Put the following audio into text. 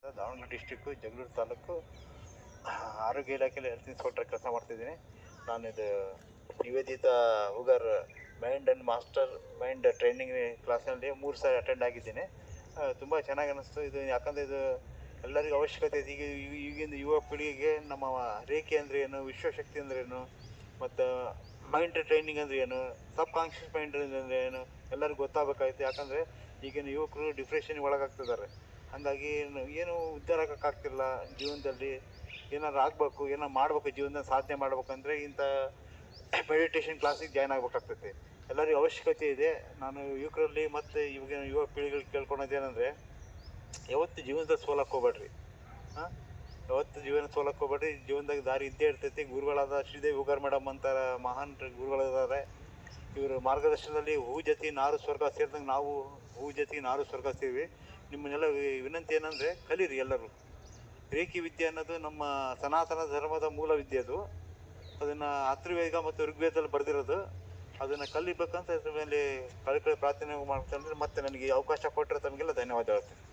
Davanagere district Jagalur taluk ಆರೋಗ್ಯ ಇಲಾಖೆಯಲ್ಲಿ health inspector ಕೆಲಸ ಮಾಡ್ತಿದ್ದೀನಿ. ನಾನು ಇದು Niveditha Hugar mind and master mind training ಕ್ಲಾಸ್ನಲ್ಲಿ 3 ಸಾರಿ ಅಟೆಂಡ್ ಆಗಿದ್ದೀನಿ. ತುಂಬ ಚೆನ್ನಾಗಿ ಅನ್ನಿಸ್ತು ಇದು. ಯಾಕಂದರೆ ಇದು ಎಲ್ಲರಿಗೂ ಅವಶ್ಯಕತೆ ಇದೆ. ಈಗಿನ ಯುವ ಪೀಳಿಗೆಗೆ ನಮ್ಮ ರೇಖೆ ಅಂದರೆ ಏನು, ವಿಶ್ವಶಕ್ತಿ ಅಂದ್ರೇನು, ಮತ್ತು ಮೈಂಡ್ ಟ್ರೈನಿಂಗ್ ಅಂದರೆ ಏನು, ಸಬ್ ಕಾನ್ಷಿಯಸ್ ಮೈಂಡ್ ಅಂದರೆ ಏನು ಎಲ್ಲರಿಗೂ ಗೊತ್ತಾಗಬೇಕಾಯ್ತು. ಯಾಕಂದರೆ ಈಗಿನ ಯುವಕರು ಡಿಪ್ರೆಷನ್ಗೆ ಒಳಗಾಗ್ತಿದ್ದಾರೆ. ಹಾಗಾಗಿ ಏನು ಉದ್ಧಾರ ಆಗೋಕ್ಕಾಗ್ತಿಲ್ಲ ಜೀವನದಲ್ಲಿ. ಏನಾದ್ರು ಆಗಬೇಕು, ಏನೋ ಮಾಡಬೇಕು, ಜೀವನದಲ್ಲಿ ಸಾಧನೆ ಮಾಡ್ಬೇಕಂದ್ರೆ ಇಂಥ ಮೆಡಿಟೇಷನ್ ಕ್ಲಾಸಿಗೆ ಜಾಯ್ನ್ ಆಗಬೇಕಾಗ್ತೈತಿ. ಎಲ್ಲರಿಗೂ ಅವಶ್ಯಕತೆ ಇದೆ. ನಾನು ಯುವಕರಲ್ಲಿ ಮತ್ತು ಇವಾಗಿನ ಯುವ ಪೀಳಿಗೆಗಳು ಕೇಳ್ಕೊಳೋದೇನೆಂದರೆ, ಯಾವತ್ತು ಜೀವನದಲ್ಲಿ ಸೋಲಕ್ಕೆ ಹೋಗ್ಬೇಡ್ರಿ. ಯಾವತ್ತು ಜೀವನ ಸೋಲಕ್ಕೆ ಹೋಗ್ಬೇಡ್ರಿ. ಜೀವನದಾಗ ದಾರಿ ಇದ್ದೇ ಇರ್ತೈತಿ. ಗುರುಗಳಾದ ಶ್ರೀದೇವಿ ಹುಗರ್ ಮೇಡಮ್ ಅಂತಾರೆ, ಮಹಾನ್ ಗುರುಗಳಿದ್ದಾರೆ. ಇವರ ಮಾರ್ಗದರ್ಶನದಲ್ಲಿ ಹೂ ಜೊತೆ ನಾರು ಸ್ವರ್ಗ ಸೇರಿದಂಗೆ ನಾವು ಹೂ ಜೊತೆಗೆ ನಾರು ಸ್ವರ್ಗ ಸೇರಿ. ನಿಮ್ಮನ್ನೆಲ್ಲ ವಿನಂತಿ ಏನಂದರೆ, ಕಲೀರಿ ಎಲ್ಲರೂ. ರೇಖಿ ವಿದ್ಯೆ ಅನ್ನೋದು ನಮ್ಮ ಸನಾತನ ಧರ್ಮದ ಮೂಲ ವಿದ್ಯೆ. ಅದು ಅದನ್ನು ಅಥರ್ವವೇದ ಮತ್ತು ಋಗ್ವೇದದಲ್ಲಿ ಬರೆದಿರೋದು. ಅದನ್ನು ಕಲಿಬೇಕಂತ ಅದ್ರ ಮೇಲೆ ಕಳಕಳಿ ಪ್ರಾರ್ಥನೆ ಮಾಡ್ತಂದ್ರೆ ಮತ್ತೆ ನನಗೆ ಅವಕಾಶ ಕೊಟ್ಟರೆ ತಮಗೆಲ್ಲ ಧನ್ಯವಾದ ಹೇಳ್ತೀನಿ.